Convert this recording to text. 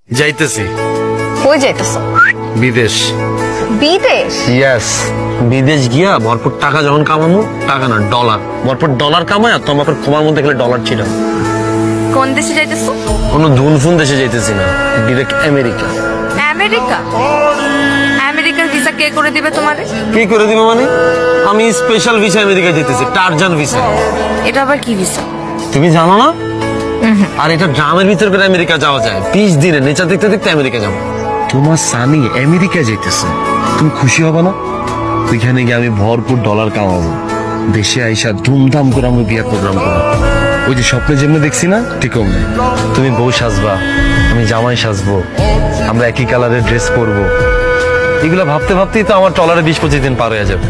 যাইতেছি। কই যাইতেছো? বিদেশ। বিদেশ? ইয়েস, বিদেশ গিয়া ভরপুর টাকা যখন কামামু, টাকা না ডলার, ভরপুর ডলার কামায় আর তোমার খোমার মধ্যে গেলে ডলার ছিল। কোন দেশে যাইতেছো? কোনো ধুন ফুন দেশে যাইতেছি না, ডিরেক্ট আমেরিকা। আমেরিকা? আমেরিকার ভিসা কে করে দিবে তোমারে? কি করে দিবে মানে? আমি স্পেশাল ভিসা আমেরিকা যেতেছি, টারজান ভিসা। এটা আবার কি ভিসা? তুমি জানো না? আর এটা ড্রামের ভিতর করে আমেরিকা যাওয়া যায়, 20 দিনে নেচার দেখতে দেখতে আমেরিকা যাবো। তোমার সানি আমেরিকা যাইতেছে, তুমি খুশি হবে না? ওইখানে গিয়ে আমি ভরপুর ডলার কামাবো, দেশে আইসা ধুমধাম করে আমি বিয়ার প্রোগ্রাম করবো। ওই যে স্বপ্নে যেমনি দেখছি না, ঠিক অমনি তুমি বউ সাজবা, আমি জামাই সাজবো, আমরা একই কালারের ড্রেস পরবো। এগুলো ভাবতে ভাবতেই তো আমার টলারে 20-25 দিন পার হয়ে যাবে।